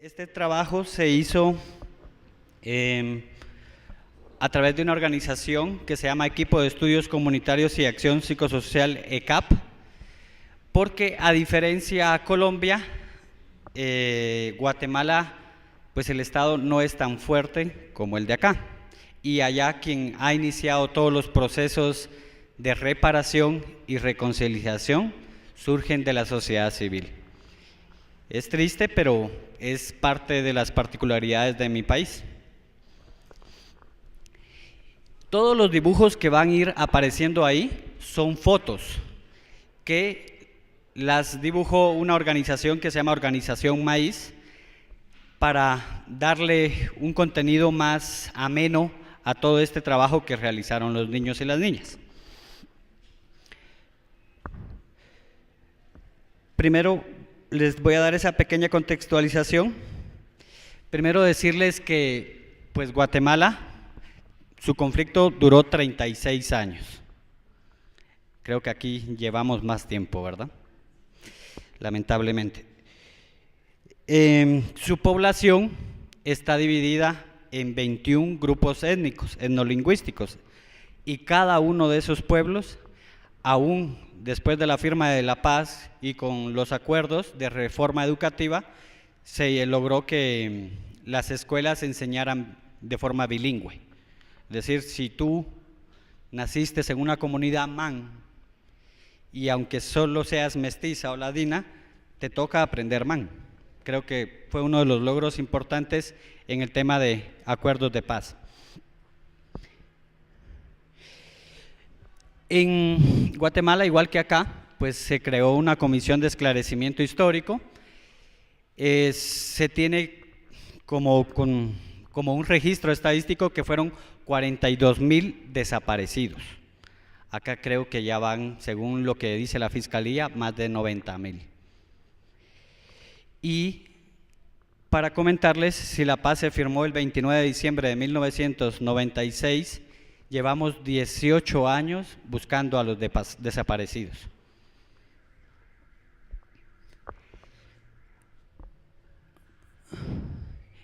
Este trabajo se hizo a través de una organización que se llama Equipo de Estudios Comunitarios y Acción Psicosocial ECAP, porque a diferencia de Colombia, Guatemala, pues el Estado no es tan fuerte como el de acá, y allá quien ha iniciado todos los procesos de reparación y reconciliación surgen de la sociedad civil. Es triste, pero es parte de las particularidades de mi país. Todos los dibujos que van a ir apareciendo ahí son fotos que las dibujó una organización que se llama Organización Maíz para darle un contenido más ameno a todo este trabajo que realizaron los niños y las niñas. Primero les voy a dar esa pequeña contextualización. Primero decirles que pues Guatemala, su conflicto duró 36 años. Creo que aquí llevamos más tiempo, ¿verdad? Lamentablemente. Su población está dividida en 21 grupos étnicos, etnolingüísticos, y cada uno de esos pueblos, aún después de la firma de la paz y con los acuerdos de reforma educativa, se logró que las escuelas enseñaran de forma bilingüe. Es decir, si tú naciste en una comunidad man y aunque solo seas mestiza o ladina, te toca aprender man. Creo que fue uno de los logros importantes en el tema de acuerdos de paz. En Guatemala, igual que acá, pues se creó una comisión de esclarecimiento histórico. Se tiene como un registro estadístico que fueron 42,000 desaparecidos. Acá creo que ya van, según lo que dice la Fiscalía, más de 90,000. Y para comentarles, si la paz se firmó el 29 de diciembre de 1996, llevamos 18 años buscando a los desaparecidos.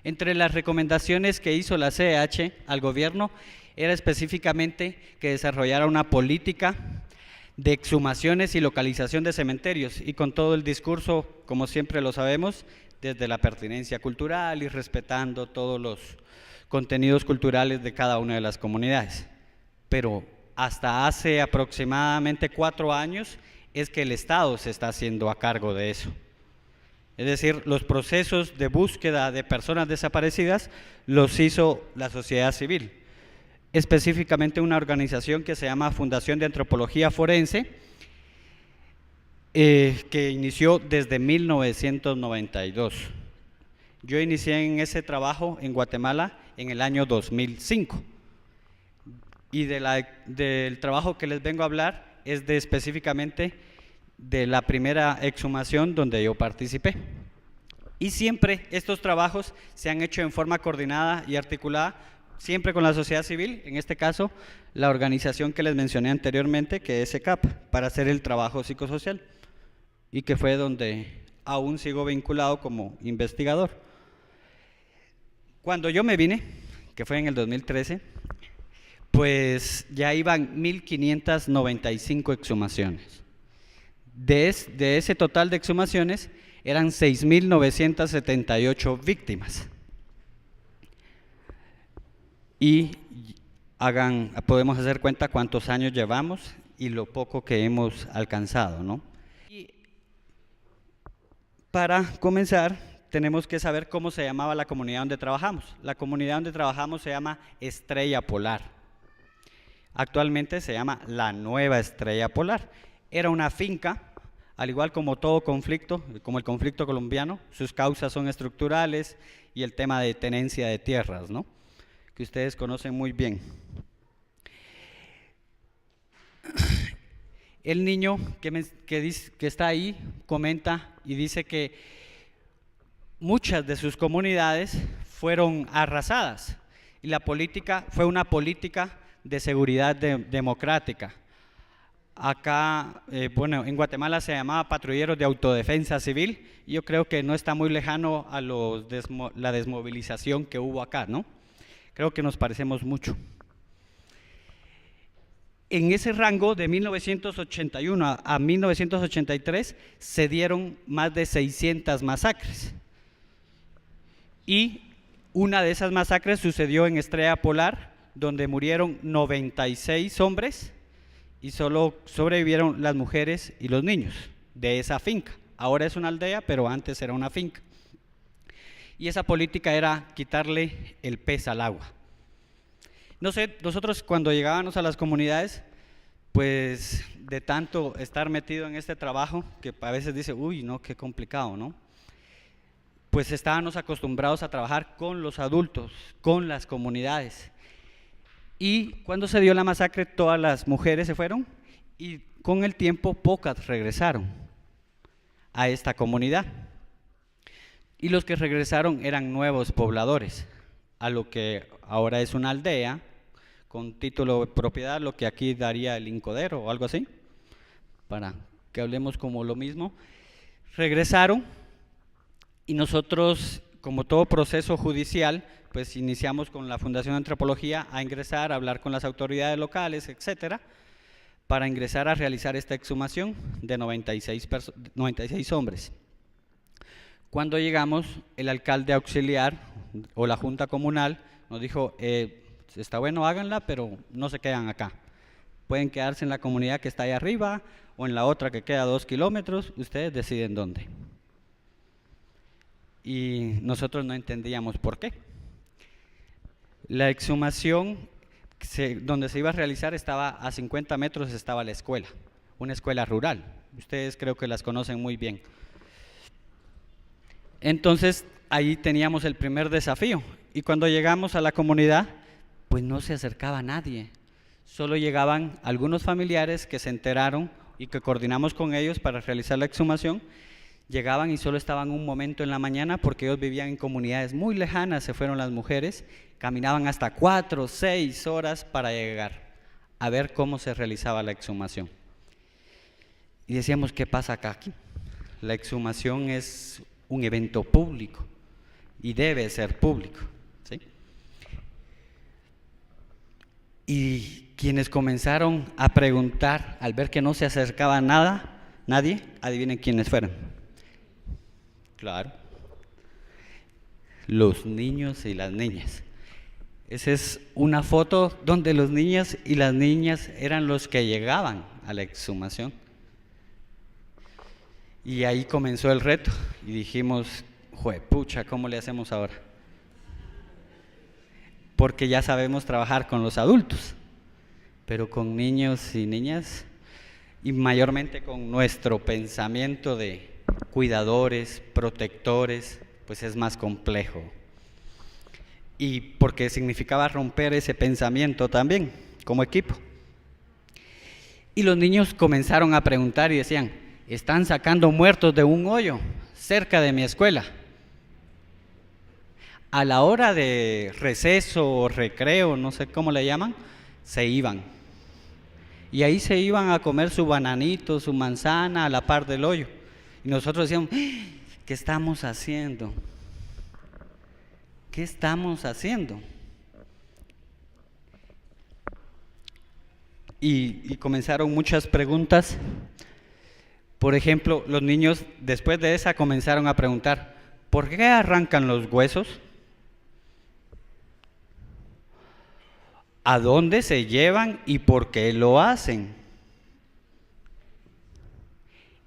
Entre las recomendaciones que hizo la CEH al gobierno era específicamente que desarrollara una política de exhumaciones y localización de cementerios, y con todo el discurso, como siempre lo sabemos, desde la pertinencia cultural y respetando todos los contenidos culturales de cada una de las comunidades. Pero hasta hace aproximadamente 4 años es que el Estado se está haciendo a cargo de eso. Es decir, los procesos de búsqueda de personas desaparecidas los hizo la sociedad civil, específicamente una organización que se llama Fundación de Antropología Forense, que inició desde 1992. Yo inicié en ese trabajo en Guatemala en el año 2005. Y del trabajo que les vengo a hablar es específicamente de la primera exhumación donde yo participé. Y siempre estos trabajos se han hecho en forma coordinada y articulada, siempre con la sociedad civil, en este caso la organización que les mencioné anteriormente, que es ECAP, para hacer el trabajo psicosocial, y que fue donde aún sigo vinculado como investigador. Cuando yo me vine, que fue en el 2013, pues ya iban 1,595 exhumaciones. De ese total de exhumaciones eran 6,978 víctimas. Y podemos hacer cuenta cuántos años llevamos y lo poco que hemos alcanzado, ¿no? Y para comenzar, tenemos que saber cómo se llamaba la comunidad donde trabajamos. La comunidad donde trabajamos se llama Estrella Polar. Actualmente se llama La Nueva Estrella Polar. Era una finca, al igual como todo conflicto, como el conflicto colombiano, sus causas son estructurales y el tema de tenencia de tierras, ¿no?, que ustedes conocen muy bien. El niño que está ahí comenta y dice que muchas de sus comunidades fueron arrasadas y la política fue una política de seguridad democrática. Acá, bueno, en Guatemala se llamaba patrulleros de autodefensa civil, y yo creo que no está muy lejano a la desmovilización que hubo acá, ¿no? Creo que nos parecemos mucho. En ese rango de 1981 a 1983 se dieron más de 600 masacres. Y una de esas masacres sucedió en Estrella Polar, donde murieron 96 hombres y solo sobrevivieron las mujeres y los niños de esa finca. Ahora es una aldea, pero antes era una finca. Y esa política era quitarle el pez al agua. No sé, nosotros cuando llegábamos a las comunidades, pues de tanto estar metido en este trabajo, que a veces dice, uy, no, qué complicado, ¿no? Pues estábamos acostumbrados a trabajar con los adultos, con las comunidades. Y cuando se dio la masacre, todas las mujeres se fueron y con el tiempo pocas regresaron a esta comunidad. Y los que regresaron eran nuevos pobladores, a lo que ahora es una aldea con título de propiedad, lo que aquí daría el Incodero o algo así, para que hablemos como lo mismo. Regresaron y nosotros, como todo proceso judicial, pues iniciamos con la Fundación de Antropología a ingresar, a hablar con las autoridades locales, etcétera, para ingresar a realizar esta exhumación de 96 hombres. Cuando llegamos, el alcalde auxiliar o la junta comunal nos dijo, está bueno, háganla, pero no se quedan acá. Pueden quedarse en la comunidad que está ahí arriba o en la otra que queda 2 kilómetros, ustedes deciden dónde. Y nosotros no entendíamos por qué. La exhumación donde se iba a realizar estaba a 50 metros, estaba la escuela, una escuela rural. Ustedes creo que las conocen muy bien. Entonces, ahí teníamos el primer desafío. Y cuando llegamos a la comunidad, pues no se acercaba nadie. Solo llegaban algunos familiares que se enteraron y que coordinamos con ellos para realizar la exhumación. Llegaban y solo estaban un momento en la mañana porque ellos vivían en comunidades muy lejanas, se fueron las mujeres, caminaban hasta 4 o 6 horas para llegar a ver cómo se realizaba la exhumación. Y decíamos, ¿qué pasa acá aquí? La exhumación es un evento público y debe ser público, ¿sí? Y quienes comenzaron a preguntar, al ver que no se acercaba nadie, adivinen quiénes fueron. Claro, los niños y las niñas. Esa es una foto donde los niños y las niñas eran los que llegaban a la exhumación. Y ahí comenzó el reto y dijimos, juepucha, ¿cómo le hacemos ahora? Porque ya sabemos trabajar con los adultos, pero con niños y niñas, y mayormente con nuestro pensamiento de cuidadores, protectores, pues es más complejo. Y porque significaba romper ese pensamiento también, como equipo. Y los niños comenzaron a preguntar y decían, están sacando muertos de un hoyo cerca de mi escuela. A la hora de receso o recreo, no sé cómo le llaman, se iban. Y ahí se iban a comer su bananito, su manzana a la par del hoyo. Y nosotros decíamos, ¿qué estamos haciendo? ¿Qué estamos haciendo? Y comenzaron muchas preguntas. Por ejemplo, los niños después de esa comenzaron a preguntar, ¿por qué arrancan los huesos? ¿A dónde se llevan y por qué lo hacen?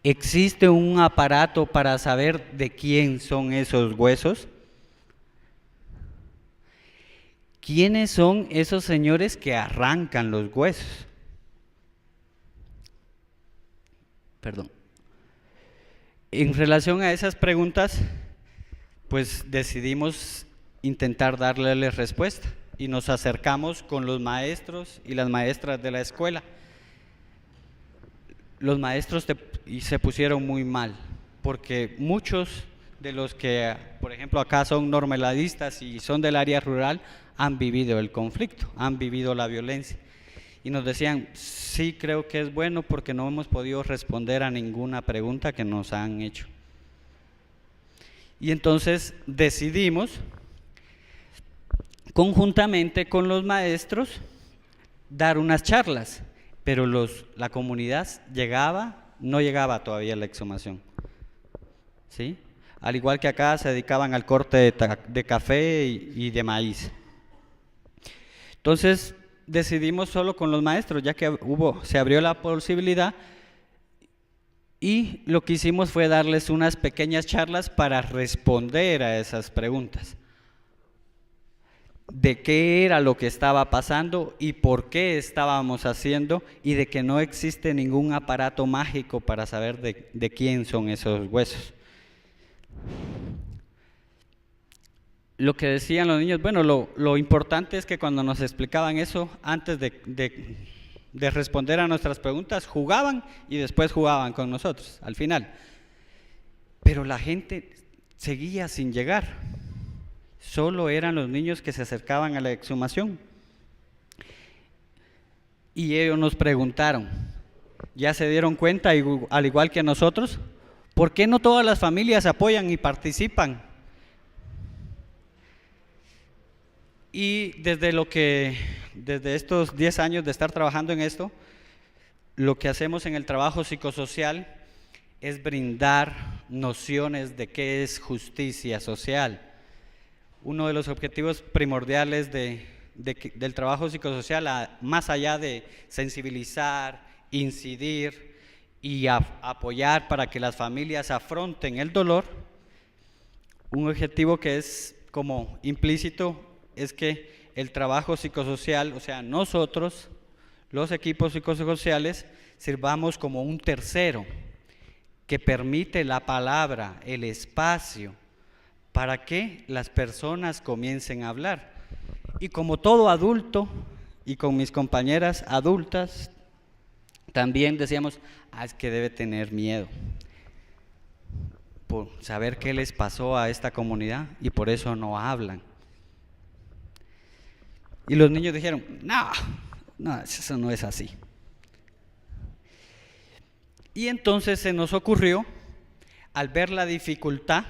¿Existe un aparato para saber de quién son esos huesos? ¿Quiénes son esos señores que arrancan los huesos? Perdón. En relación a esas preguntas, pues decidimos intentar darles respuesta y nos acercamos con los maestros y las maestras de la escuela. Los maestros se pusieron muy mal, porque muchos de los que, por ejemplo, acá son normalistas y son del área rural, han vivido el conflicto, han vivido la violencia. y nos decían, sí, creo que es bueno porque no hemos podido responder a ninguna pregunta que nos han hecho. Y entonces decidimos, conjuntamente con los maestros, dar unas charlas, pero la comunidad no llegaba todavía a la exhumación, ¿sí? Al igual que acá se dedicaban al corte de café y de maíz. Entonces decidimos solo con los maestros, ya que se abrió la posibilidad, y lo que hicimos fue darles unas pequeñas charlas para responder a esas preguntas. De qué era lo que estaba pasando y por qué estábamos haciendo, y de que no existe ningún aparato mágico para saber de quién son esos huesos. Lo que decían los niños, bueno, lo importante es que cuando nos explicaban eso, antes de responder a nuestras preguntas, jugaban y después jugaban con nosotros, al final. Pero la gente seguía sin llegar. Solo eran los niños que se acercaban a la exhumación. Y ellos nos preguntaron, ¿ya se dieron cuenta, al igual que nosotros, por qué no todas las familias apoyan y participan? Y desde estos 10 años de estar trabajando en esto, lo que hacemos en el trabajo psicosocial es brindar nociones de qué es justicia social. Uno de los objetivos primordiales del trabajo psicosocial, más allá de sensibilizar, incidir y apoyar para que las familias afronten el dolor, un objetivo que es como implícito es que el trabajo psicosocial, o sea, nosotros, los equipos psicosociales, sirvamos como un tercero que permite la palabra, el espacio, para que las personas comiencen a hablar. Y como todo adulto, y con mis compañeras adultas, también decíamos, es que debe tener miedo por saber qué les pasó a esta comunidad y por eso no hablan. Y los niños dijeron, no, eso no es así. Y entonces se nos ocurrió, al ver la dificultad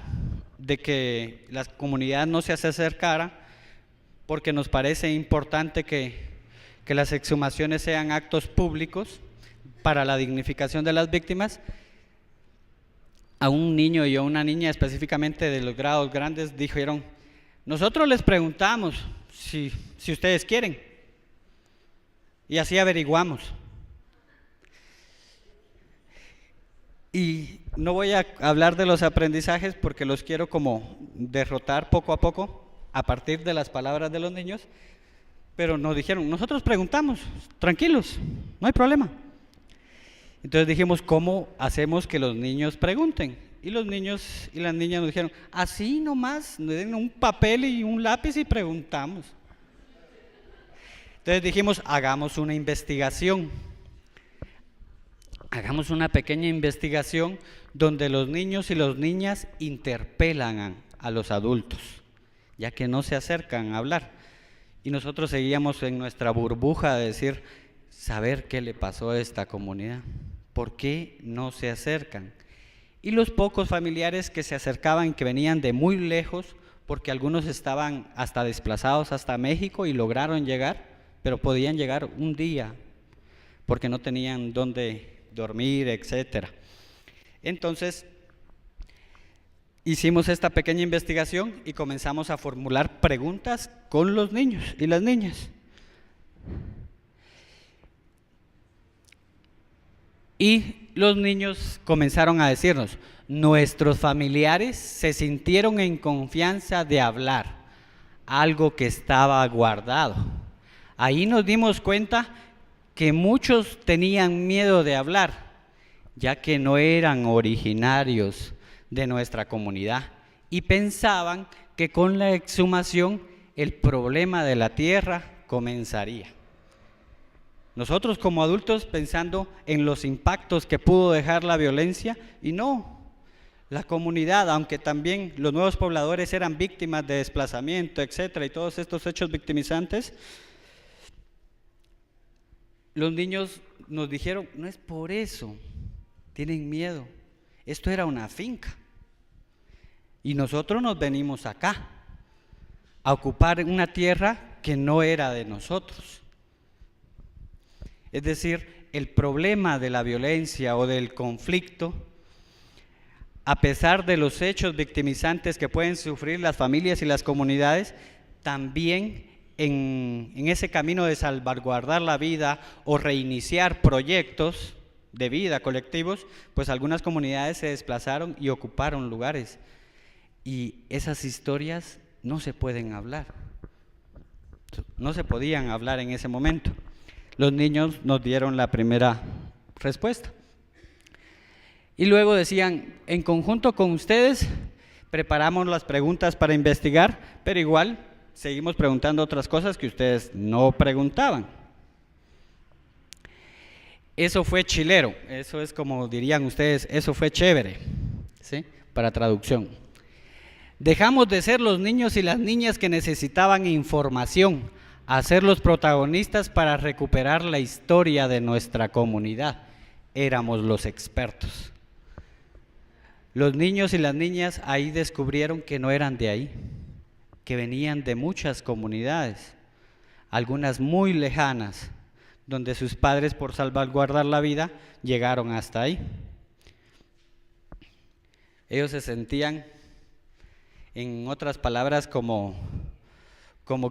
de que la comunidad no se acercara, porque nos parece importante que las exhumaciones sean actos públicos para la dignificación de las víctimas, a un niño y a una niña específicamente de los grados grandes dijeron, nosotros les preguntamos si ustedes quieren, y así averiguamos. Y no voy a hablar de los aprendizajes porque los quiero como derrotar poco a poco a partir de las palabras de los niños, pero nos dijeron, nosotros preguntamos, tranquilos, no hay problema. Entonces dijimos, ¿cómo hacemos que los niños pregunten? Y los niños y las niñas nos dijeron, así nomás, nos den un papel y un lápiz y preguntamos. Entonces dijimos, hagamos una investigación. Hagamos una pequeña investigación donde los niños y las niñas interpelan a los adultos, ya que no se acercan a hablar. Y nosotros seguíamos en nuestra burbuja de decir, saber qué le pasó a esta comunidad, por qué no se acercan. Y los pocos familiares que se acercaban, que venían de muy lejos, porque algunos estaban hasta desplazados hasta México y lograron llegar, pero podían llegar un día, porque no tenían dónde dormir, etcétera. Entonces, hicimos esta pequeña investigación y comenzamos a formular preguntas con los niños y las niñas. Y los niños comenzaron a decirnos, nuestros familiares se sintieron en confianza de hablar, algo que estaba guardado. Ahí nos dimos cuenta que muchos tenían miedo de hablar, ya que no eran originarios de nuestra comunidad y pensaban que con la exhumación el problema de la tierra comenzaría. Nosotros como adultos pensando en los impactos que pudo dejar la violencia, y no, la comunidad, aunque también los nuevos pobladores eran víctimas de desplazamiento, etcétera, y todos estos hechos victimizantes, Los niños nos dijeron, no es por eso, tienen miedo, esto era una finca y nosotros nos venimos acá a ocupar una tierra que no era de nosotros. Es decir, el problema de la violencia o del conflicto, a pesar de los hechos victimizantes que pueden sufrir las familias y las comunidades, también en ese camino de salvaguardar la vida o reiniciar proyectos de vida colectivos, pues algunas comunidades se desplazaron y ocuparon lugares. Y esas historias no se pueden hablar, no se podían hablar en ese momento. Los niños nos dieron la primera respuesta. Y luego decían, en conjunto con ustedes, preparamos las preguntas para investigar, pero igual seguimos preguntando otras cosas que ustedes no preguntaban. Eso fue chilero, eso es como dirían ustedes, eso fue chévere, ¿sí? Para traducción. Dejamos de ser los niños y las niñas que necesitaban información, a ser los protagonistas para recuperar la historia de nuestra comunidad. Éramos los expertos. Los niños y las niñas ahí descubrieron que no eran de ahí, que venían de muchas comunidades, algunas muy lejanas, donde sus padres, por salvaguardar la vida, llegaron hasta ahí. Ellos se sentían, en otras palabras, como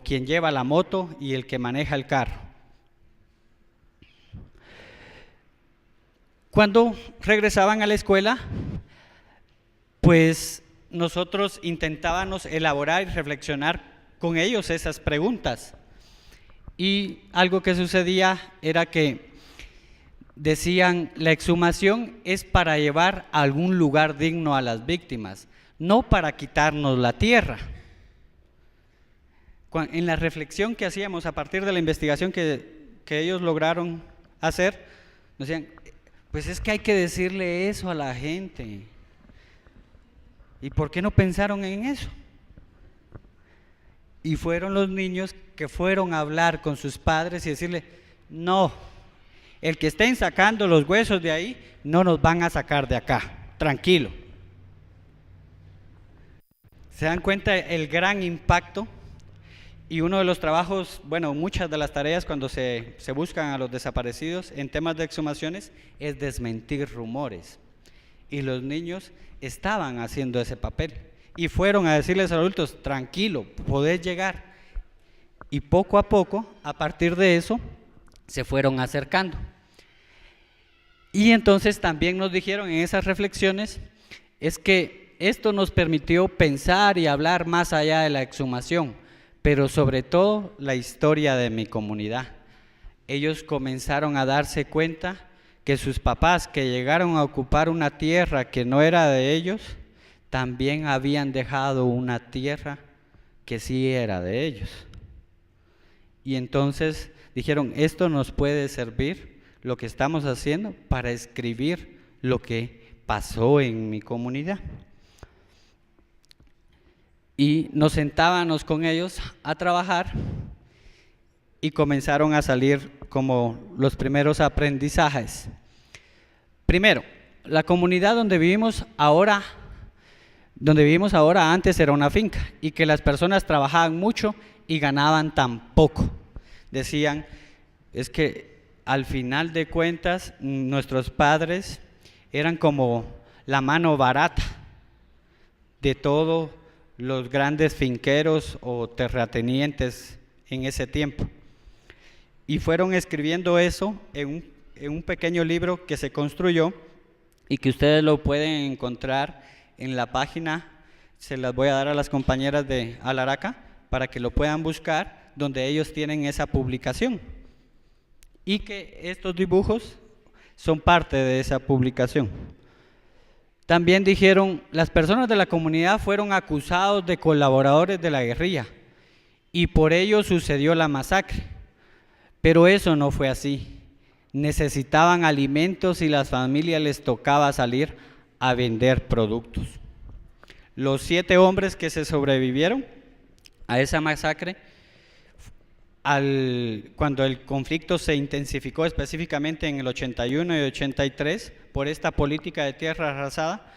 quien lleva la moto y el que maneja el carro. Cuando regresaban a la escuela, pues nosotros intentábamos elaborar y reflexionar con ellos esas preguntas. Y algo que sucedía era que decían, la exhumación es para llevar a algún lugar digno a las víctimas, no para quitarnos la tierra. En la reflexión que hacíamos a partir de la investigación que ellos lograron hacer, nos decían, pues es que hay que decirle eso a la gente. ¿Y por qué no pensaron en eso? Y fueron los niños que fueron a hablar con sus padres y decirle, no, el que estén sacando los huesos de ahí, no nos van a sacar de acá, tranquilo. ¿Se dan cuenta el gran impacto? Y uno de los trabajos, bueno, muchas de las tareas cuando se buscan a los desaparecidos en temas de exhumaciones es desmentir rumores. Y los niños estaban haciendo ese papel y fueron a decirles a los adultos, tranquilo, podés llegar. Y poco a poco, a partir de eso, se fueron acercando. Y entonces también nos dijeron en esas reflexiones, es que esto nos permitió pensar y hablar más allá de la exhumación, pero sobre todo la historia de mi comunidad. Ellos comenzaron a darse cuenta que sus papás que llegaron a ocupar una tierra que no era de ellos, también habían dejado una tierra que sí era de ellos. Y entonces dijeron, esto nos puede servir, lo que estamos haciendo, para escribir lo que pasó en mi comunidad. Y nos sentábamos con ellos a trabajar y comenzaron a salir como los primeros aprendizajes. Primero, la comunidad donde vivimos ahora antes era una finca y que las personas trabajaban mucho y ganaban tan poco. Decían, es que al final de cuentas nuestros padres eran como la mano barata de todos los grandes finqueros o terratenientes en ese tiempo. Y fueron escribiendo eso en un pequeño libro que se construyó y que ustedes lo pueden encontrar en la página, se las voy a dar a las compañeras de Alaraca para que lo puedan buscar, donde ellos tienen esa publicación. Y que estos dibujos son parte de esa publicación. También dijeron, las personas de la comunidad fueron acusados de colaboradores de la guerrilla y por ello sucedió la masacre. Pero eso no fue así. Necesitaban alimentos y las familias les tocaba salir a vender productos. Los 7 hombres que se sobrevivieron a esa masacre cuando el conflicto se intensificó específicamente en el 81 y 83 por esta política de tierra arrasada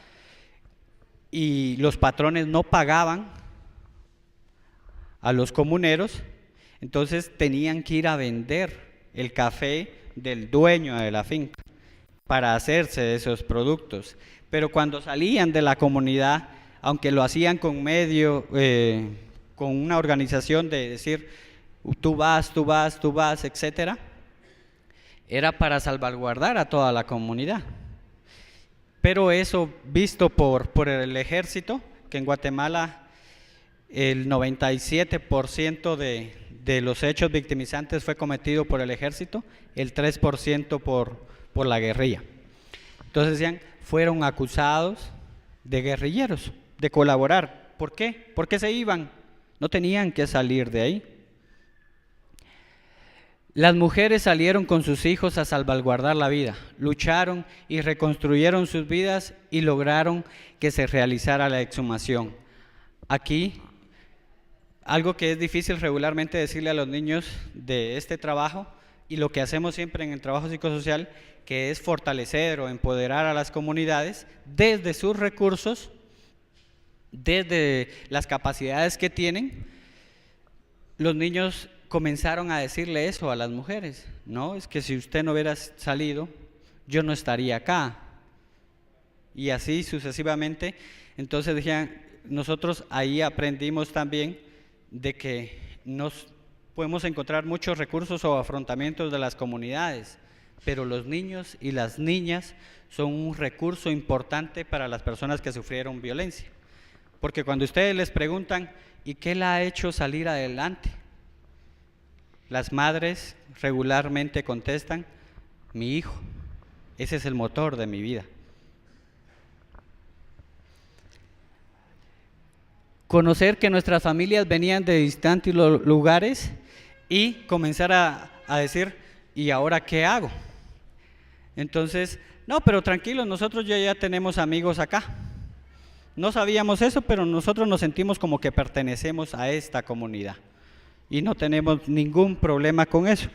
y los patrones no pagaban a los comuneros, entonces tenían que ir a vender el café del dueño de la finca para hacerse de esos productos. Pero cuando salían de la comunidad, aunque lo hacían con una organización de decir tú vas, etcétera, era para salvaguardar a toda la comunidad. Pero eso visto por el ejército, que en Guatemala el 97% de los hechos victimizantes fue cometido por el ejército, el 3% por la guerrilla. Entonces decían, fueron acusados de guerrilleros, de colaborar. ¿Por qué? ¿Por qué se iban? No tenían que salir de ahí. Las mujeres salieron con sus hijos a salvaguardar la vida, lucharon y reconstruyeron sus vidas y lograron que se realizara la exhumación. Aquí, algo que es difícil regularmente decirle a los niños de este trabajo y lo que hacemos siempre en el trabajo psicosocial, que es fortalecer o empoderar a las comunidades desde sus recursos, desde las capacidades que tienen. Los niños comenzaron a decirle eso a las mujeres, no, es que si usted no hubiera salido, yo no estaría acá. Y así sucesivamente. Entonces decían, nosotros ahí aprendimos también de que nos podemos encontrar muchos recursos o afrontamientos de las comunidades, pero los niños y las niñas son un recurso importante para las personas que sufrieron violencia. Porque cuando ustedes les preguntan, ¿y qué la ha hecho salir adelante? Las madres regularmente contestan, mi hijo, ese es el motor de mi vida. Conocer que nuestras familias venían de distantes lugares y comenzar a decir, ¿y ahora qué hago? Entonces, no, pero tranquilos, nosotros ya tenemos amigos acá. No sabíamos eso, pero nosotros nos sentimos como que pertenecemos a esta comunidad y no tenemos ningún problema con eso.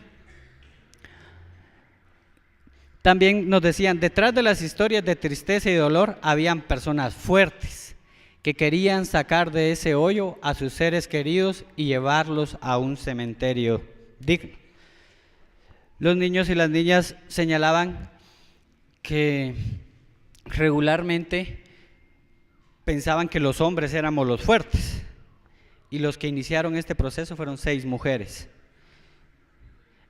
También nos decían, detrás de las historias de tristeza y dolor habían personas fuertes que querían sacar de ese hoyo a sus seres queridos y llevarlos a un cementerio digno. Los niños y las niñas señalaban que regularmente pensaban que los hombres éramos los fuertes y los que iniciaron este proceso fueron 6 mujeres.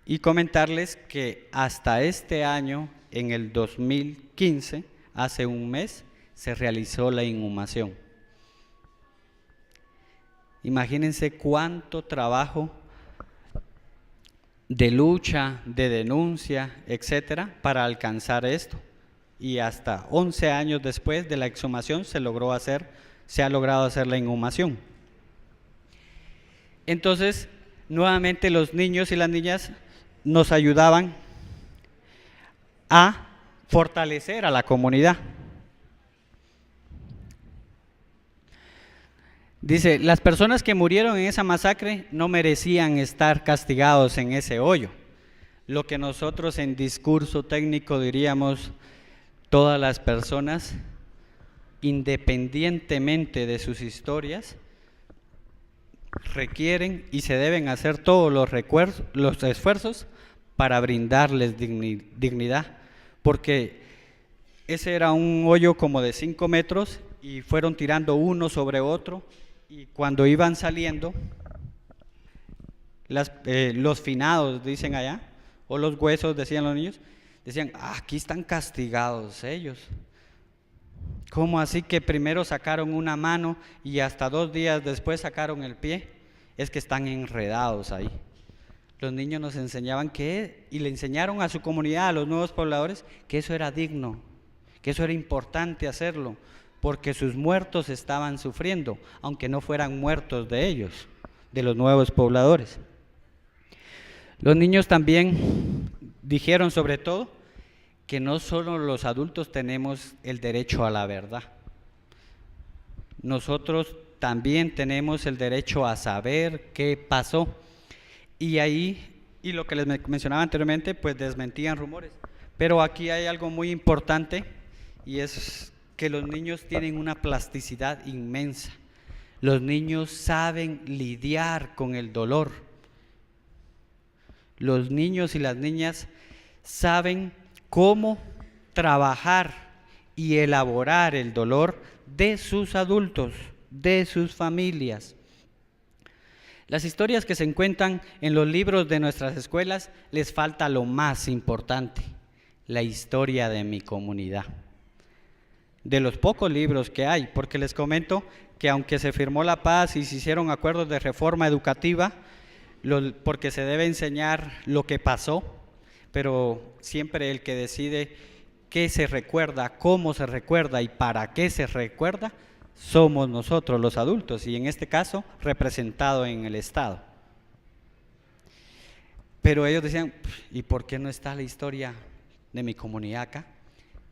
Y comentarles que hasta este año, en el 2015, hace un mes, se realizó la inhumación. Imagínense cuánto trabajo de lucha, de denuncia, etcétera, para alcanzar esto. Y hasta 11 años después de la exhumación se ha logrado hacer la inhumación. Entonces, nuevamente los niños y las niñas nos ayudaban a fortalecer a la comunidad. Dice, las personas que murieron en esa masacre no merecían estar castigados en ese hoyo. Lo que nosotros en discurso técnico diríamos, todas las personas, independientemente de sus historias, requieren y se deben hacer todos los esfuerzos para brindarles dignidad, porque ese era un hoyo como de 5 metros y fueron tirando uno sobre otro, y cuando iban saliendo, los finados, dicen allá, o los huesos, decían los niños, decían, aquí están castigados ellos. ¿Cómo así que primero sacaron una mano y hasta 2 días después sacaron el pie? Es que están enredados ahí. Los niños nos enseñaban y le enseñaron a su comunidad, a los nuevos pobladores, que eso era digno, que eso era importante hacerlo, porque sus muertos estaban sufriendo, aunque no fueran muertos de ellos, de los nuevos pobladores. Los niños también dijeron sobre todo que no solo los adultos tenemos el derecho a la verdad, nosotros también tenemos el derecho a saber qué pasó. Y ahí, y lo que les mencionaba anteriormente, pues desmentían rumores. Pero aquí hay algo muy importante, y es que los niños tienen una plasticidad inmensa. Los niños saben lidiar con el dolor. Los niños y las niñas saben cómo trabajar y elaborar el dolor de sus adultos, de sus familias. Las historias que se encuentran en los libros de nuestras escuelas les falta lo más importante, la historia de mi comunidad. De los pocos libros que hay, porque les comento que aunque se firmó la paz y se hicieron acuerdos de reforma educativa, porque se debe enseñar lo que pasó, pero siempre el que decide qué se recuerda, cómo se recuerda y para qué se recuerda, somos nosotros los adultos, y en este caso representado en el Estado. Pero ellos decían, ¿y por qué no está la historia de mi comunidad acá?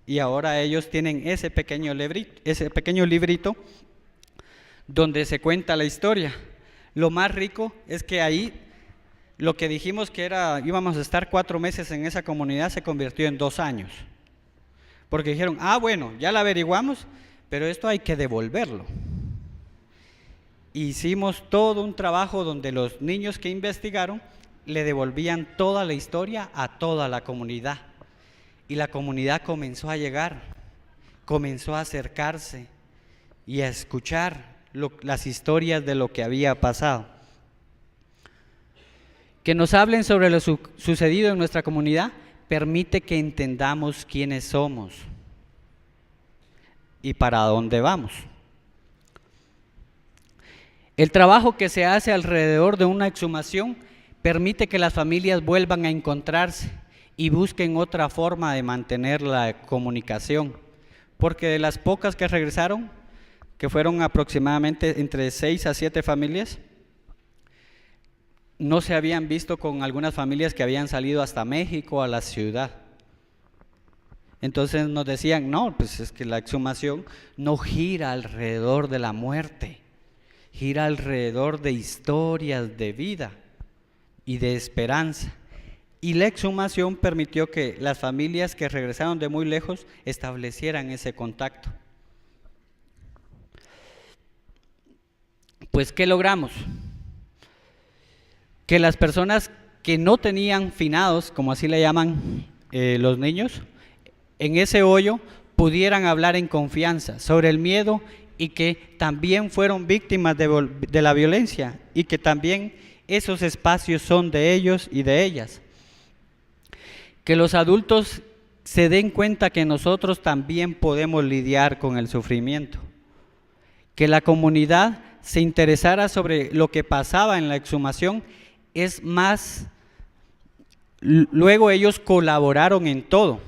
Y ahora ellos tienen ese pequeño librito donde se cuenta la historia. Lo más rico es que ahí lo que dijimos que íbamos a estar 4 meses en esa comunidad se convirtió en 2 años. Porque dijeron, bueno, ya la averiguamos, pero esto hay que devolverlo. Hicimos todo un trabajo donde los niños que investigaron le devolvían toda la historia a toda la comunidad. Y la comunidad comenzó a llegar, comenzó a acercarse y a escuchar las historias de lo que había pasado. Que nos hablen sobre lo sucedido en nuestra comunidad permite que entendamos quiénes somos y para dónde vamos. El trabajo que se hace alrededor de una exhumación permite que las familias vuelvan a encontrarse y busquen otra forma de mantener la comunicación, porque de las pocas que regresaron, que fueron aproximadamente entre 6 a 7 familias, no se habían visto con algunas familias que habían salido hasta México, a la ciudad. Entonces nos decían, no, pues es que la exhumación no gira alrededor de la muerte, gira alrededor de historias de vida y de esperanza. Y la exhumación permitió que las familias que regresaron de muy lejos establecieran ese contacto. Pues, ¿qué logramos? Que las personas que no tenían finados, como así le llaman los niños, en ese hoyo pudieran hablar en confianza sobre el miedo y que también fueron víctimas de la violencia y que también esos espacios son de ellos y de ellas. Que los adultos se den cuenta que nosotros también podemos lidiar con el sufrimiento. Que la comunidad se interesara sobre lo que pasaba en la exhumación, es más, luego ellos colaboraron en todo.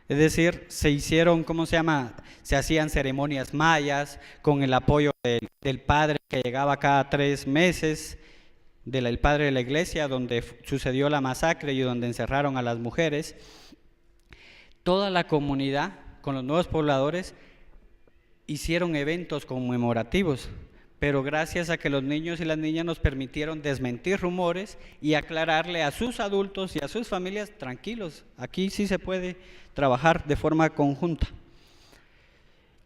Es decir, se hicieron, se hacían ceremonias mayas con el apoyo del padre que llegaba cada 3 meses, el padre de la iglesia, donde sucedió la masacre y donde encerraron a las mujeres. Toda la comunidad, con los nuevos pobladores, hicieron eventos conmemorativos, pero gracias a que los niños y las niñas nos permitieron desmentir rumores y aclararle a sus adultos y a sus familias, tranquilos, aquí sí se puede trabajar de forma conjunta.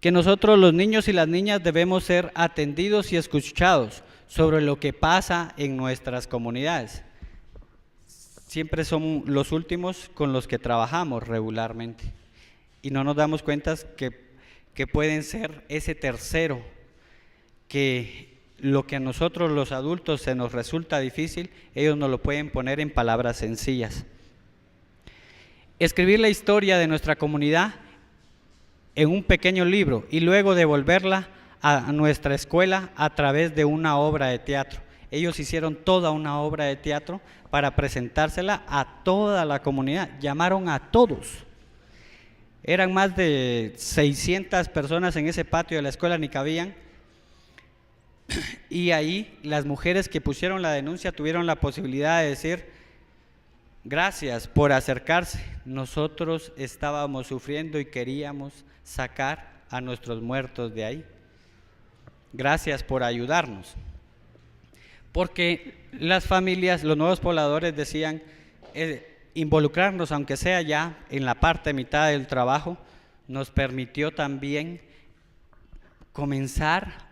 Que nosotros, los niños y las niñas, debemos ser atendidos y escuchados sobre lo que pasa en nuestras comunidades. Siempre son los últimos con los que trabajamos regularmente y no nos damos cuenta que pueden ser ese tercero, que lo que a nosotros los adultos se nos resulta difícil, ellos nos lo pueden poner en palabras sencillas. Escribir la historia de nuestra comunidad en un pequeño libro y luego devolverla a nuestra escuela a través de una obra de teatro. Ellos hicieron toda una obra de teatro para presentársela a toda la comunidad, llamaron a todos. Eran más de 600 personas en ese patio de la escuela, ni cabían. Y ahí las mujeres que pusieron la denuncia tuvieron la posibilidad de decir, gracias por acercarse, nosotros estábamos sufriendo y queríamos sacar a nuestros muertos de ahí. Gracias por ayudarnos. porque las familias, los nuevos pobladores decían involucrarnos, aunque sea ya en la parte mitad del trabajo, nos permitió también comenzar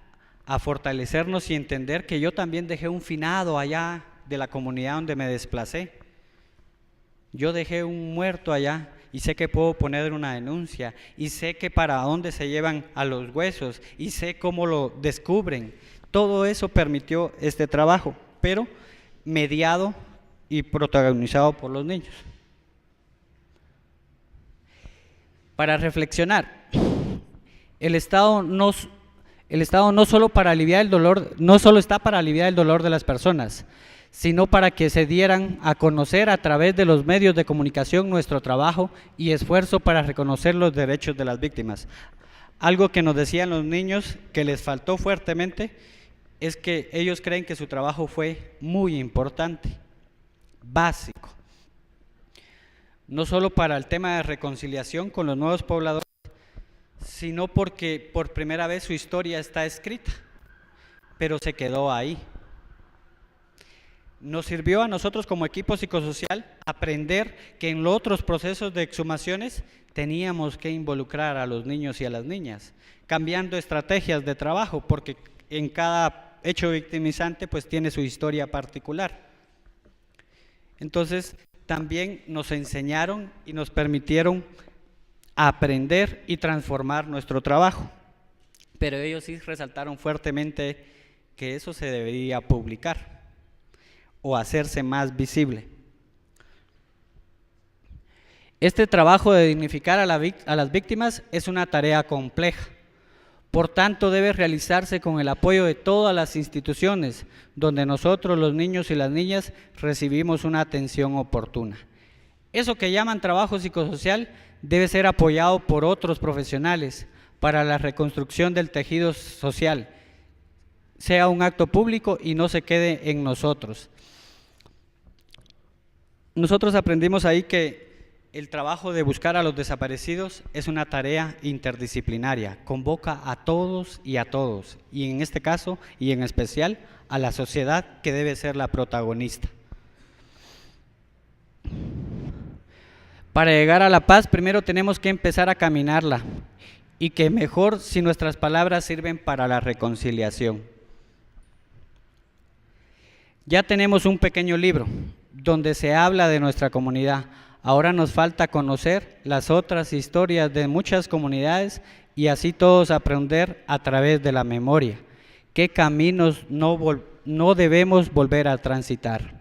a fortalecernos y entender que yo también dejé un finado allá de la comunidad donde me desplacé. Yo dejé un muerto allá y sé que puedo poner una denuncia y sé que para dónde se llevan a los huesos y sé cómo lo descubren. Todo eso permitió este trabajo, pero mediado y protagonizado por los niños. Para reflexionar, el Estado no solo para aliviar el dolor, no solo está para aliviar el dolor de las personas, sino para que se dieran a conocer a través de los medios de comunicación nuestro trabajo y esfuerzo para reconocer los derechos de las víctimas. Algo que nos decían los niños que les faltó fuertemente es que ellos creen que su trabajo fue muy importante, básico, no solo para el tema de reconciliación con los nuevos pobladores, sino porque por primera vez su historia está escrita, pero se quedó ahí. Nos sirvió a nosotros como equipo psicosocial aprender que en los otros procesos de exhumaciones teníamos que involucrar a los niños y a las niñas, cambiando estrategias de trabajo, porque en cada hecho victimizante pues tiene su historia particular. Entonces también nos enseñaron y nos permitieron aprender y transformar nuestro trabajo, pero ellos sí resaltaron fuertemente que eso se debería publicar o hacerse más visible. Este trabajo de dignificar a las víctimas es una tarea compleja, por tanto debe realizarse con el apoyo de todas las instituciones donde nosotros, los niños y las niñas, recibimos una atención oportuna. Eso que llaman trabajo psicosocial debe ser apoyado por otros profesionales para la reconstrucción del tejido social, sea un acto público y no se quede en nosotros. Nosotros aprendimos ahí que el trabajo de buscar a los desaparecidos es una tarea interdisciplinaria, convoca a todos, y en este caso y en especial a la sociedad, que debe ser la protagonista. Para llegar a la paz, primero tenemos que empezar a caminarla, y que mejor si nuestras palabras sirven para la reconciliación. Ya tenemos un pequeño libro donde se habla de nuestra comunidad. Ahora nos falta conocer las otras historias de muchas comunidades y así todos aprender a través de la memoria qué caminos no debemos volver a transitar.